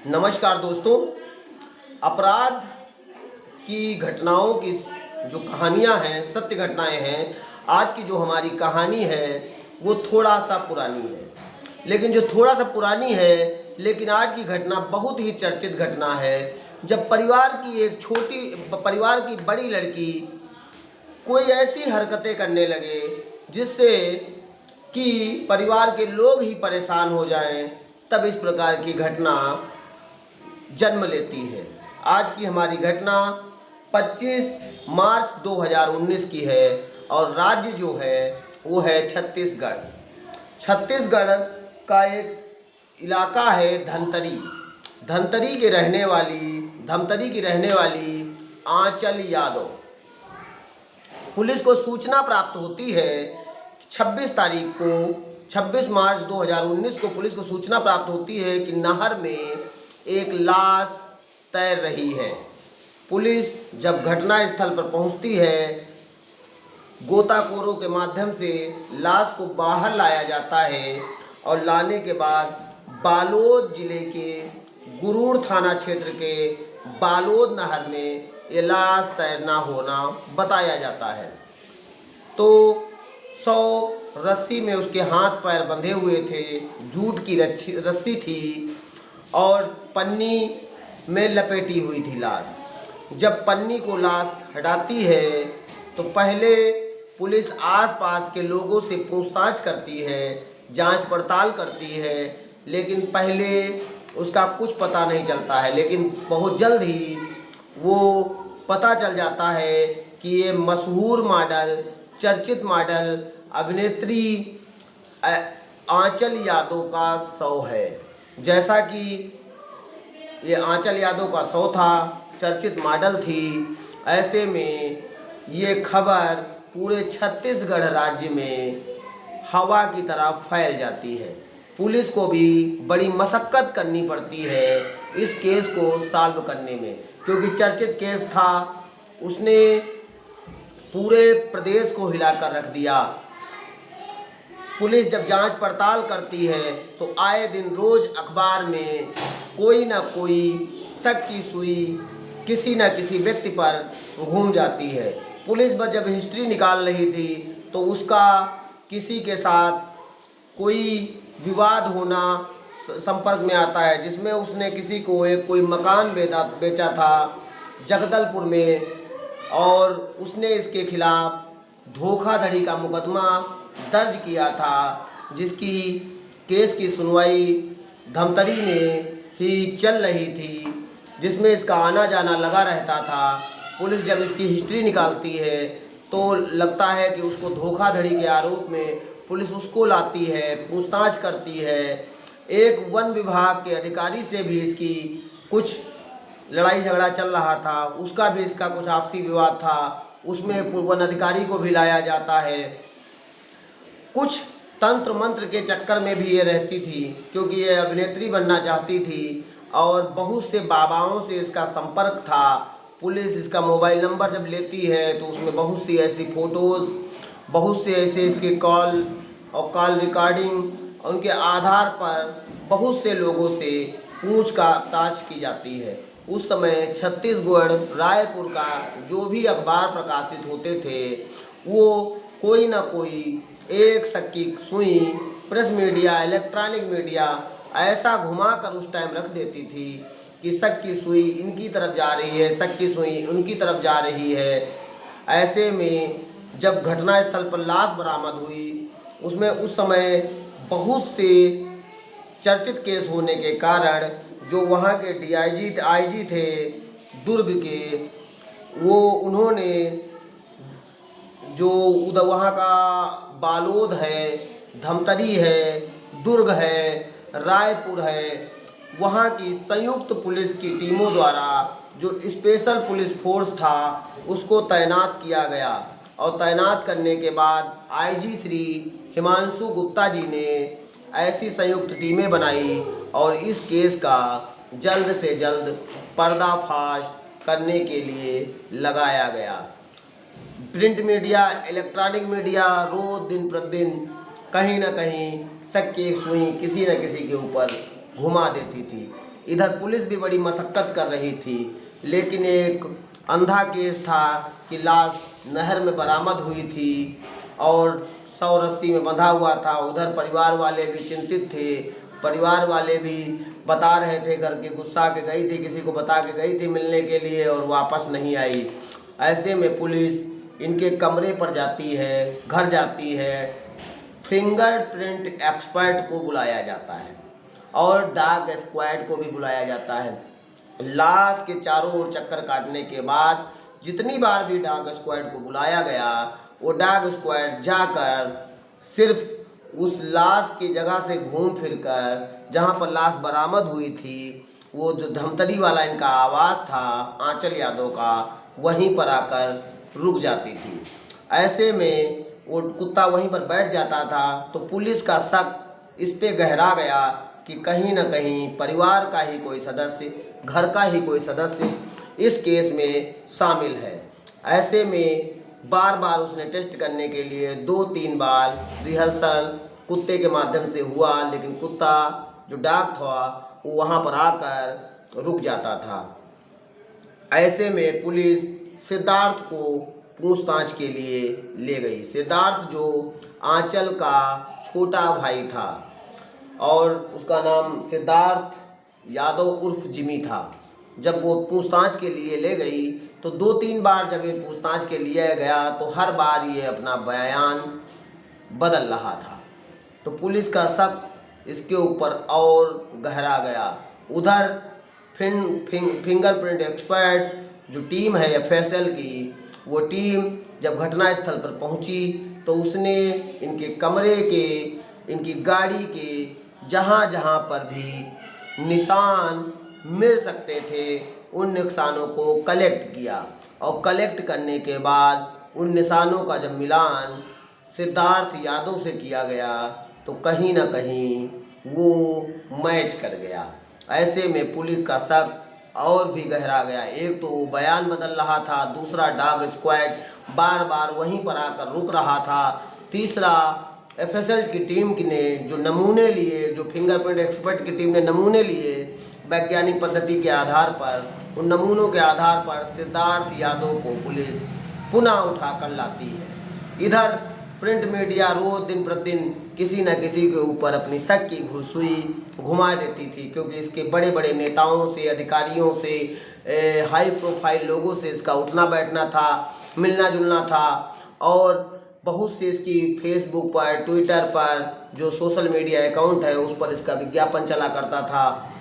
नमस्कार दोस्तों। अपराध की घटनाओं की जो कहानियां हैं, सत्य घटनाएं हैं। आज की जो हमारी कहानी है वो थोड़ा सा पुरानी है, लेकिन जो थोड़ा सा पुरानी है लेकिन आज की घटना बहुत ही चर्चित घटना है। जब परिवार की बड़ी लड़की कोई ऐसी हरकतें करने लगे जिससे कि परिवार के लोग ही परेशान हो जाएं, तब इस प्रकार की घटना जन्म लेती है। आज की हमारी घटना 25 मार्च 2019 की है और राज्य जो है वो है छत्तीसगढ़। छत्तीसगढ़ का एक इलाका है धमतरी। धमतरी की रहने वाली आंचल यादव। पुलिस को सूचना प्राप्त होती है 26 मार्च 2019 को पुलिस को सूचना प्राप्त होती है कि नहर में एक लाश तैर रही है। पुलिस जब घटना स्थल पर पहुंचती है, गोताखोरों के माध्यम से लाश को बाहर लाया जाता है और लाने के बाद बालोद जिले के गुरूर थाना क्षेत्र के बालोद नहर में ये लाश तैरना होना बताया जाता है। तो 100 रस्सी में उसके हाथ पैर बंधे हुए थे, जूट की रस्सी थी और पन्नी में लपेटी हुई थी लाश। जब पन्नी को लाश हटाती है तो पहले पुलिस आसपास के लोगों से पूछताछ करती है, जांच पड़ताल करती है, लेकिन पहले उसका कुछ पता नहीं चलता है। लेकिन बहुत जल्द ही वो पता चल जाता है कि ये मशहूर मॉडल, चर्चित मॉडल अभिनेत्री आंचल यादव का शव है। जैसा कि ये आंचल यादव का शव था, चर्चित मॉडल थी, ऐसे में ये खबर पूरे छत्तीसगढ़ राज्य में हवा की तरह फैल जाती है। पुलिस को भी बड़ी मशक्कत करनी पड़ती है इस केस को सॉल्व करने में, क्योंकि चर्चित केस था। उसने पूरे प्रदेश को हिलाकर रख दिया। पुलिस जब जांच पड़ताल करती है तो आए दिन रोज अखबार में कोई ना कोई शक की सुई किसी न किसी व्यक्ति पर घूम जाती है। पुलिस बस जब हिस्ट्री निकाल रही थी तो उसका किसी के साथ कोई विवाद होना संपर्क में आता है, जिसमें उसने किसी को कोई मकान बेचा था जगदलपुर में और उसने इसके खिलाफ धोखाधड़ी का मुकदमा दर्ज किया था, जिसकी केस की सुनवाई धमतरी में ही चल रही थी, जिसमें इसका आना जाना लगा रहता था। पुलिस जब इसकी हिस्ट्री निकालती है तो लगता है कि उसको धोखाधड़ी के आरोप में पुलिस उसको लाती है, पूछताछ करती है। एक वन विभाग के अधिकारी से भी इसकी कुछ लड़ाई झगड़ा चल रहा था, उसका भी इसका कुछ आपसी विवाद था, उसमें वन अधिकारी को भी लाया जाता है। कुछ तंत्र मंत्र के चक्कर में भी ये रहती थी, क्योंकि ये अभिनेत्री बनना चाहती थी और बहुत से बाबाओं से इसका संपर्क था। पुलिस इसका मोबाइल नंबर जब लेती है तो उसमें बहुत सी ऐसी फ़ोटोज़, बहुत से ऐसे इसके कॉल और कॉल रिकॉर्डिंग, उनके आधार पर बहुत से लोगों से पूछताछ की जाती है। उस समय छत्तीसगढ़ रायपुर का जो भी अखबार प्रकाशित होते थे वो कोई ना कोई एक शक्की सुई प्रेस मीडिया, इलेक्ट्रॉनिक मीडिया ऐसा घुमाकर उस टाइम रख देती थी कि शक की सुई इनकी तरफ जा रही है, शक की सुई उनकी तरफ जा रही है। ऐसे में जब घटनास्थल पर लाश बरामद हुई, उसमें उस समय बहुत से चर्चित केस होने के कारण जो वहाँ के आईजी थे दुर्ग के, वो उन्होंने जो उधर वहाँ का बालोद है, धमतरी है, दुर्ग है, रायपुर है, वहाँ की संयुक्त पुलिस की टीमों द्वारा जो स्पेशल पुलिस फोर्स था उसको तैनात किया गया। और तैनात करने के बाद आईजी श्री हिमांशु गुप्ता जी ने ऐसी संयुक्त टीमें बनाई और इस केस का जल्द से जल्द पर्दाफाश करने के लिए लगाया गया। प्रिंट मीडिया, इलेक्ट्रॉनिक मीडिया रोज दिन प्रतिदिन कहीं ना कहीं शक की सुई किसी न किसी के ऊपर घुमा देती थी। इधर पुलिस भी बड़ी मशक्क़त कर रही थी, लेकिन एक अंधा केस था कि लाश नहर में बरामद हुई थी और 100 रस्सी में बंधा हुआ था। उधर परिवार वाले भी चिंतित थे, परिवार वाले भी बता रहे थे, घर के गुस्सा के गई थी, किसी को बता के गई थी मिलने के लिए और वापस नहीं आई। ऐसे में पुलिस इनके कमरे पर जाती है, घर जाती है, फिंगरप्रिंट एक्सपर्ट को बुलाया जाता है और डॉग स्क्वाड को भी बुलाया जाता है। लाश के चारों ओर चक्कर काटने के बाद जितनी बार भी डॉग स्क्वाड को बुलाया गया, वो डॉग स्क्वाड जाकर सिर्फ उस लाश की जगह से घूम फिर कर जहाँ पर लाश बरामद हुई थी, वो जो धमतरी वाला इनका आवास था आंचल यादव का, वहीं पर आकर रुक जाती थी। ऐसे में वो कुत्ता वहीं पर बैठ जाता था तो पुलिस का शक इस पे गहरा गया कि कहीं न कहीं परिवार का ही कोई सदस्य, घर का ही कोई सदस्य इस केस में शामिल है। ऐसे में बार बार उसने टेस्ट करने के लिए 2-3 बार रिहर्सल कुत्ते के माध्यम से हुआ, लेकिन कुत्ता जो डॉग था वो वहाँ पर आकर रुक जाता था। ऐसे में पुलिस सिद्धार्थ को पूछताछ के लिए ले गई। सिद्धार्थ जो आंचल का छोटा भाई था और उसका नाम सिद्धार्थ यादव उर्फ जिमी था। जब वो पूछताछ के लिए ले गई तो 2-3 बार जब ये पूछताछ के लिए गया तो हर बार ये अपना बयान बदल रहा था। तो पुलिस का शक इसके ऊपर और गहरा गया। उधर फिंगरप्रिंट एक्सपर्ट जो टीम है एफएसएल की, वो टीम जब घटनास्थल पर पहुंची तो उसने इनके कमरे के, इनकी गाड़ी के जहां जहां पर भी निशान मिल सकते थे उन निशानों को कलेक्ट किया और कलेक्ट करने के बाद उन निशानों का जब मिलान सिद्धार्थ यादव से किया गया तो कहीं ना कहीं वो मैच कर गया। ऐसे में पुलिस का शक और भी गहरा गया। एक तो वो बयान बदल रहा था, दूसरा डॉग स्क्वाड बार बार वहीं पर आकर रुक रहा था, तीसरा एफएसएल की टीम ने जो नमूने लिए, जो फिंगरप्रिंट एक्सपर्ट की टीम ने नमूने लिए वैज्ञानिक पद्धति के आधार पर, उन नमूनों के आधार पर सिद्धार्थ यादव को पुलिस पुनः उठाकर लाती है। इधर प्रिंट मीडिया रोज दिन प्रतिदिन किसी न किसी के ऊपर अपनी शक की सुई घुमा देती थी, क्योंकि इसके बड़े बड़े नेताओं से, अधिकारियों से, हाई प्रोफाइल लोगों से इसका उठना बैठना था, मिलना जुलना था और बहुत से इसकी फेसबुक पर, ट्विटर पर जो सोशल मीडिया अकाउंट है उस पर इसका विज्ञापन चला करता था,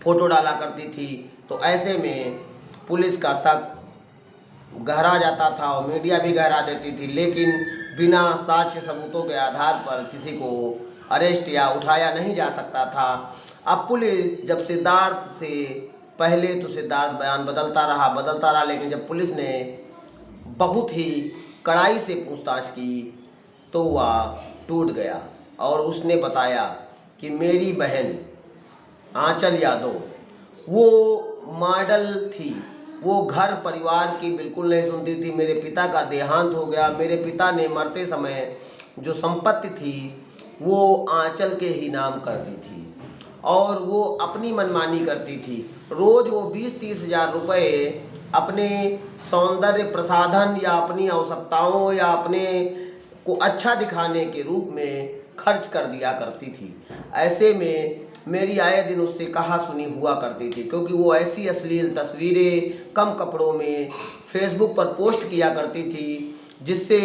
फोटो डाला करती थी। तो ऐसे में पुलिस का शक गहरा जाता था और मीडिया भी गहरा देती थी, लेकिन बिना साक्ष्य सबूतों के आधार पर किसी को अरेस्ट या उठाया नहीं जा सकता था। अब पुलिस जब सिद्धार्थ से, पहले तो सिद्धार्थ बयान बदलता रहा, लेकिन जब पुलिस ने बहुत ही कड़ाई से पूछताछ की तो वह टूट गया और उसने बताया कि मेरी बहन आंचल यादव वो मॉडल थी, वो घर परिवार की बिल्कुल नहीं सुनती थी। मेरे पिता का देहांत हो गया, मेरे पिता ने मरते समय जो संपत्ति थी वो आंचल के ही नाम कर दी थी और वो अपनी मनमानी करती थी। रोज़ वो 20-30 हज़ार रुपये अपने सौंदर्य प्रसाधन या अपनी आवश्यकताओं या अपने को अच्छा दिखाने के रूप में खर्च कर दिया करती थी। ऐसे में मेरी आए दिन उससे कहा सुनी हुआ करती थी, क्योंकि वो ऐसी अश्लील तस्वीरें कम कपड़ों में फेसबुक पर पोस्ट किया करती थी जिससे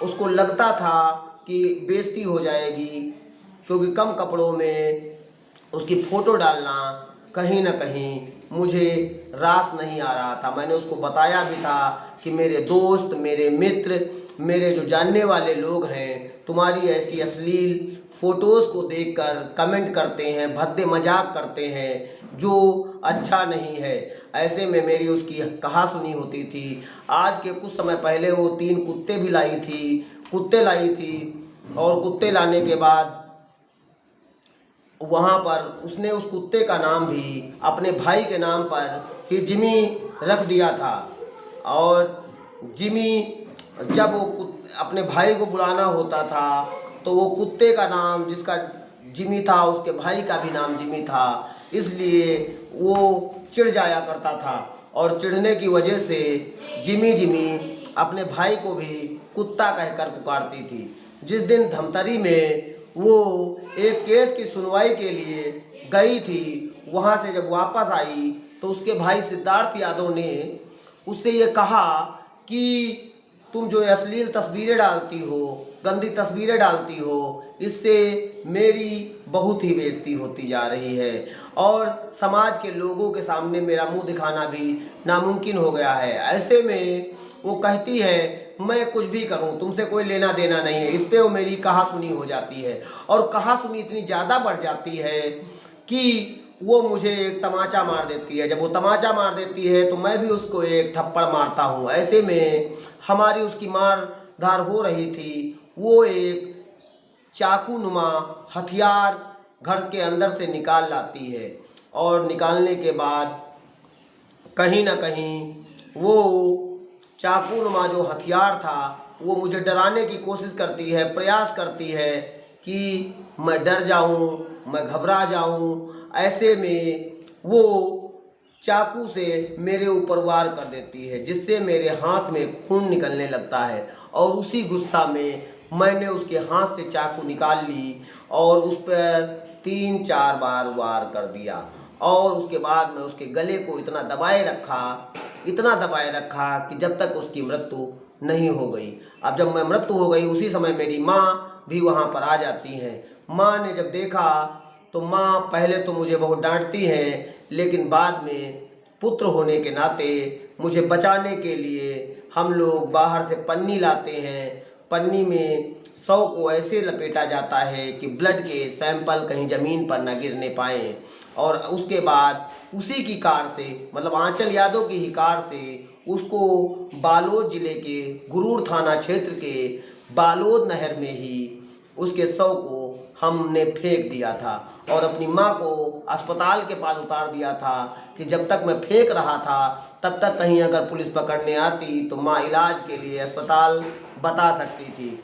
उसको लगता था कि बेइज्जती हो जाएगी, क्योंकि कम कपड़ों में उसकी फ़ोटो डालना कहीं ना कहीं मुझे रास नहीं आ रहा था। मैंने उसको बताया भी था कि मेरे दोस्त, मेरे मित्र, मेरे जो जानने वाले लोग हैं, तुम्हारी ऐसी अश्लील फ़ोटोज़ को देखकर कमेंट करते हैं, भद्दे मजाक करते हैं, जो अच्छा नहीं है। ऐसे में मेरी उसकी कहा सुनी होती थी। आज के कुछ समय पहले वो 3 कुत्ते भी लाई थी और कुत्ते लाने के बाद वहाँ पर उसने उस कुत्ते का नाम भी अपने भाई के नाम पर ही जिमी रख दिया था। और जिमी जब वो अपने भाई को बुलाना होता था तो वो कुत्ते का नाम, जिसका जिमी था, उसके भाई का भी नाम जिमी था, इसलिए वो चिढ़ जाया करता था और चिढ़ने की वजह से जिमी जिमी अपने भाई को भी कुत्ता कहकर पुकारती थी। जिस दिन धमतरी में वो एक केस की सुनवाई के लिए गई थी, वहाँ से जब वापस आई तो उसके भाई सिद्धार्थ यादव ने उससे ये कहा कि तुम जो अश्लील तस्वीरें डालती हो, गंदी तस्वीरें डालती हो, इससे मेरी बहुत ही बेइज्जती होती जा रही है और समाज के लोगों के सामने मेरा मुंह दिखाना भी नामुमकिन हो गया है। ऐसे में वो कहती है मैं कुछ भी करूं, तुमसे कोई लेना देना नहीं है। इस पे वो मेरी कहा सुनी हो जाती है और कहा सुनी इतनी ज़्यादा बढ़ जाती है कि वो मुझे एक तमाचा मार देती है। जब वो तमाचा मार देती है तो मैं भी उसको एक थप्पड़ मारता हूँ। ऐसे में हमारी उसकी मार धार हो रही थी। वो एक चाकू नुमा हथियार घर के अंदर से निकाल लाती है और निकालने के बाद कहीं ना कहीं वो चाकू नुमा जो हथियार था वो मुझे डराने की कोशिश करती है, प्रयास करती है कि मैं डर जाऊं, मैं घबरा जाऊं। ऐसे में वो चाकू से मेरे ऊपर वार कर देती है, जिससे मेरे हाथ में खून निकलने लगता है और उसी गुस्सा में मैंने उसके हाथ से चाकू निकाल ली और उस पर 3-4 बार वार कर दिया और उसके बाद मैं उसके गले को इतना दबाए रखा कि जब तक उसकी मृत्यु नहीं हो गई। अब जब मैं मृत्यु हो गई उसी समय मेरी माँ भी वहाँ पर आ जाती हैं। माँ ने जब देखा तो माँ पहले तो मुझे बहुत डांटती हैं, लेकिन बाद में पुत्र होने के नाते मुझे बचाने के लिए हम लोग बाहर से पन्नी लाते हैं। पन्नी में शव को ऐसे लपेटा जाता है कि ब्लड के सैंपल कहीं ज़मीन पर न गिरने पाएँ और उसके बाद उसी की कार से, मतलब आंचल यादव की ही कार से, उसको बालोद जिले के गुरूर थाना क्षेत्र के बालोद नहर में ही उसके शव को हमने फेंक दिया था और अपनी माँ को अस्पताल के पास उतार दिया था कि जब तक मैं फेंक रहा था तब तक कहीं अगर पुलिस पकड़ने आती तो माँ इलाज के लिए अस्पताल बता सकती थी।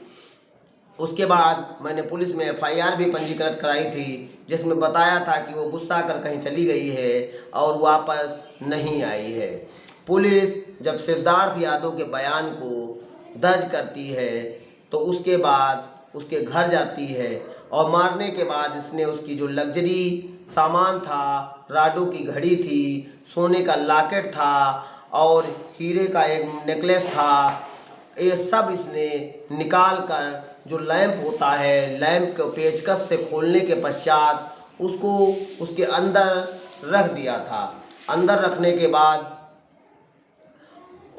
उसके बाद मैंने पुलिस में FIR भी पंजीकृत कराई थी, जिसमें बताया था कि वो गुस्सा कर कहीं चली गई है और वापस नहीं आई है। पुलिस जब सिद्धार्थ यादव के बयान को दर्ज करती है तो उसके बाद उसके घर जाती है और मारने के बाद इसने उसकी जो लग्जरी सामान था, राडो की घड़ी थी, सोने का लॉकेट था और हीरे का एक नेकलेस था, ये सब इसने निकाल कर जो लैंप होता है, लैंप के पेचकस से खोलने के पश्चात उसको उसके अंदर रख दिया था। अंदर रखने के बाद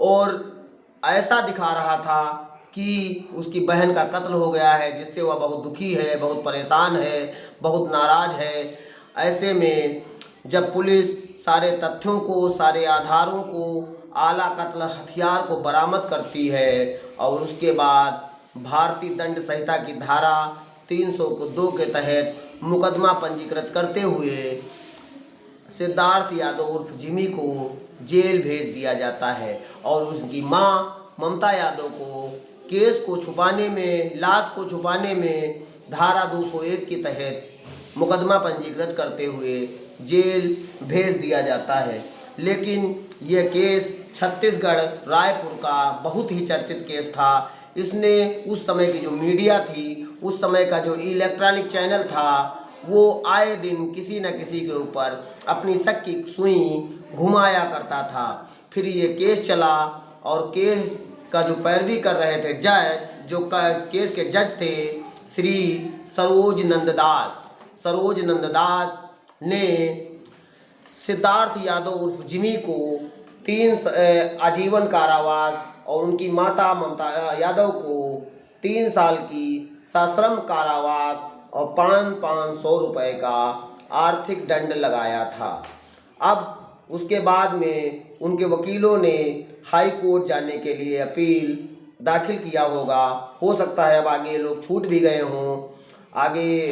और ऐसा दिखा रहा था कि उसकी बहन का कत्ल हो गया है, जिससे वह बहुत दुखी है, बहुत परेशान है, बहुत नाराज़ है। ऐसे में जब पुलिस सारे तथ्यों को, सारे आधारों को, आला कत्ल हथियार को बरामद करती है और उसके बाद भारतीय दंड संहिता की धारा 302 के तहत मुकदमा पंजीकृत करते हुए सिद्धार्थ यादव उर्फ जिमी को जेल भेज दिया जाता है और उसकी माँ ममता यादव को केस को छुपाने में, लाश को छुपाने में धारा 201 के तहत मुकदमा पंजीकृत करते हुए जेल भेज दिया जाता है। लेकिन यह केस छत्तीसगढ़ रायपुर का बहुत ही चर्चित केस था। इसने उस समय की जो मीडिया थी, उस समय का जो इलेक्ट्रॉनिक चैनल था, वो आए दिन किसी न किसी के ऊपर अपनी शक की सुई घुमाया करता था। फिर ये केस चला और केस का जो पैरवी कर रहे थे जज, जो केस के जज थे श्री सरोज नंददास ने सिद्धार्थ यादव उर्फ जिमी को 3 आजीवन कारावास और उनकी माता ममता यादव को 3 साल की सश्रम कारावास और 500 रुपये का आर्थिक दंड लगाया था। अब उसके बाद में उनके वकीलों ने हाई कोर्ट जाने के लिए अपील दाखिल किया होगा। हो सकता है अब आगे लोग छूट भी गए हों, आगे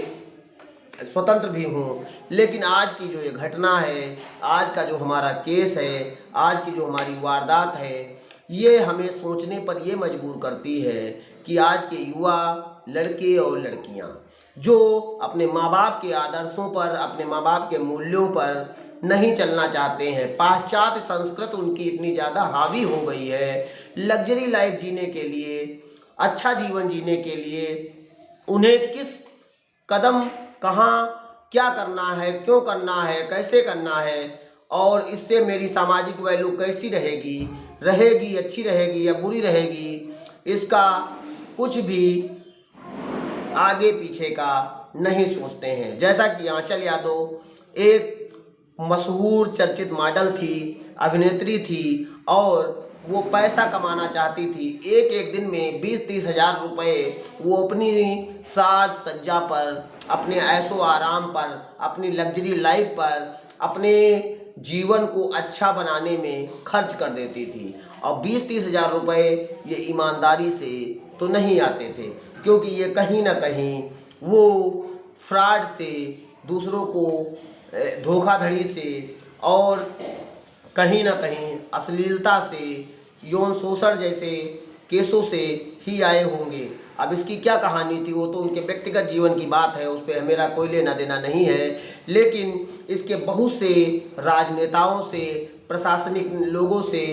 स्वतंत्र भी हों, लेकिन आज की जो ये घटना है, आज का जो हमारा केस है, आज की जो हमारी वारदात है, ये हमें सोचने पर ये मजबूर करती है कि आज के युवा लड़के और लड़कियां जो अपने माँ बाप के आदर्शों पर, अपने माँ बाप के मूल्यों पर नहीं चलना चाहते हैं। पाश्चात्य संस्कृति उनकी इतनी ज़्यादा हावी हो गई है, लग्जरी लाइफ जीने के लिए, अच्छा जीवन जीने के लिए उन्हें किस कदम कहाँ क्या करना है, क्यों करना है, कैसे करना है और इससे मेरी सामाजिक वैल्यू कैसी रहेगी अच्छी रहेगी या बुरी रहेगी, इसका कुछ भी आगे पीछे का नहीं सोचते हैं। जैसा कि आंचल यादव एक मशहूर चर्चित मॉडल थी, अभिनेत्री थी और वो पैसा कमाना चाहती थी। एक एक दिन में 20-30 हज़ार रुपये वो अपनी साज सज्जा पर, अपने ऐशो आराम पर, अपनी लग्जरी लाइफ पर, अपने जीवन को अच्छा बनाने में खर्च कर देती थी। और 20-30 हज़ार रुपये ये ईमानदारी से तो नहीं आते थे, क्योंकि ये कहीं ना कहीं वो फ्रॉड से, दूसरों को धोखाधड़ी से और कहीं ना कहीं अश्लीलता से, यौन शोषण जैसे केसों से ही आए होंगे। अब इसकी क्या कहानी थी वो तो उनके व्यक्तिगत जीवन की बात है, उस पर मेरा कोई लेना देना नहीं है। लेकिन इसके बहुत से राजनेताओं से, प्रशासनिक लोगों से,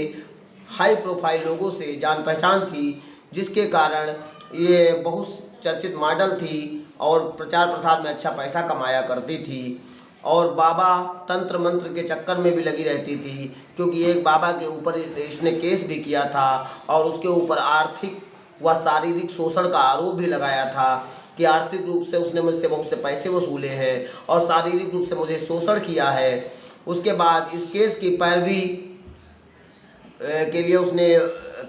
हाई प्रोफाइल लोगों से जान पहचान थी, जिसके कारण ये बहुत चर्चित मॉडल थी और प्रचार प्रसार में अच्छा पैसा कमाया करती थी और बाबा तंत्र मंत्र के चक्कर में भी लगी रहती थी, क्योंकि एक बाबा के ऊपर इसने केस भी किया था और उसके ऊपर आर्थिक व शारीरिक शोषण का आरोप भी लगाया था कि आर्थिक रूप से उसने मुझसे बहुत से पैसे वसूले हैं और शारीरिक रूप से मुझे शोषण किया है। उसके बाद इस केस की पैरवी के लिए उसने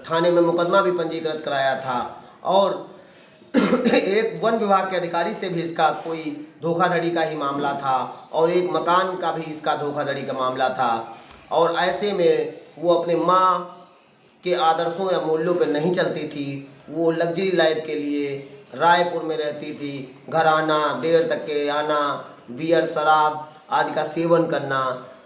थाने में मुकदमा भी पंजीकृत कराया था और एक वन विभाग के अधिकारी से भी इसका कोई धोखाधड़ी का ही मामला था और एक मकान का भी इसका धोखाधड़ी का मामला था। और ऐसे में वो अपने माँ के आदर्शों या मूल्यों पर नहीं चलती थी। वो लग्जरी लाइफ के लिए रायपुर में रहती थी, घर आना, देर तक के आना, बियर शराब आदि का सेवन करना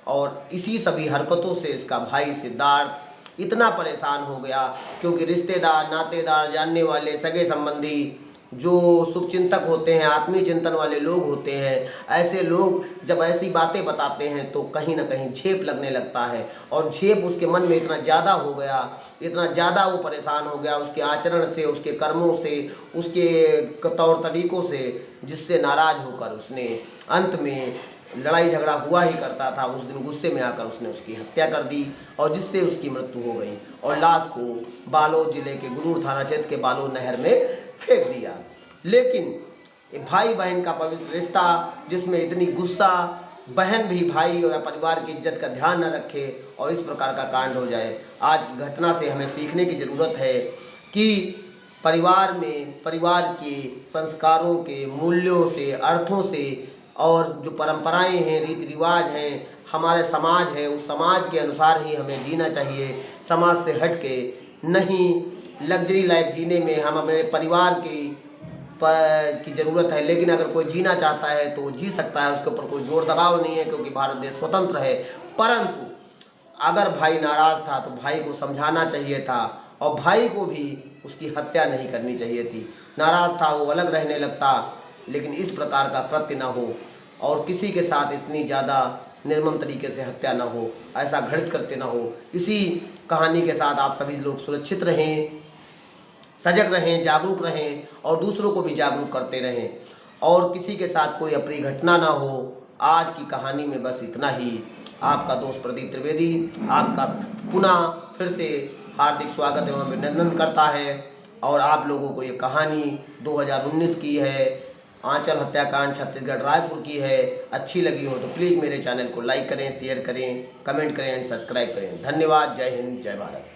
और इसी सभी हरकतों से इसका भाई सिद्धार्थ इतना परेशान हो गया, क्योंकि रिश्तेदार, नातेदार, जानने वाले, सगे संबंधी जो शुभचिंतक होते हैं, आत्मीय चिंतन वाले लोग होते हैं, ऐसे लोग जब ऐसी बातें बताते हैं तो कहीं ना कहीं झेप लगने लगता है और झेप उसके मन में इतना ज़्यादा हो गया, इतना ज़्यादा वो परेशान हो गया उसके आचरण से, उसके कर्मों से, उसके तौर तरीक़ों से, जिससे नाराज़ होकर उसने अंत में लड़ाई झगड़ा हुआ ही करता था, उस दिन गुस्से में आकर उसने उसकी हत्या कर दी और जिससे उसकी मृत्यु हो गई और लाश को बालोद जिले के गुरूर थाना क्षेत्र के बालोद नहर में फेंक दिया। लेकिन ये भाई बहन का पवित्र रिश्ता, जिसमें इतनी गुस्सा, बहन भी भाई या परिवार की इज्जत का ध्यान न रखे और इस प्रकार का कांड हो जाए। आज की घटना से हमें सीखने की ज़रूरत है कि परिवार में, परिवार के संस्कारों के, मूल्यों से, अर्थों से और जो परंपराएं हैं, रीति रिवाज हैं, हमारे समाज है, उस समाज के अनुसार ही हमें जीना चाहिए। समाज से हट के नहीं। लग्जरी लाइफ जीने में हम अपने परिवार की ज़रूरत है, लेकिन अगर कोई जीना चाहता है तो वो जी सकता है, उसके ऊपर कोई जोर दबाव नहीं है, क्योंकि भारत देश स्वतंत्र है। परंतु अगर भाई नाराज़ था तो भाई को समझाना चाहिए था और भाई को भी उसकी हत्या नहीं करनी चाहिए थी। नाराज़ था वो अलग रहने लगता, लेकिन इस प्रकार का कृत्य ना हो और किसी के साथ इतनी ज़्यादा निर्मम तरीके से हत्या ना हो, ऐसा घृणित कृत्य ना हो। इसी कहानी के साथ आप सभी लोग सुरक्षित रहें, सजग रहें, जागरूक रहें और दूसरों को भी जागरूक करते रहें और किसी के साथ कोई अप्रिय घटना ना हो। आज की कहानी में बस इतना ही। आपका दोस्त प्रदीप त्रिवेदी आपका पुनः फिर से हार्दिक स्वागत एवं अभिनंदन करता है और आप लोगों को ये कहानी 2019 की है, आंचल हत्याकांड छत्तीसगढ़ रायपुर की है। अच्छी लगी हो तो प्लीज़ मेरे चैनल को लाइक करें, शेयर करें, कमेंट करें एंड सब्सक्राइब करें। धन्यवाद। जय हिंद, जय भारत।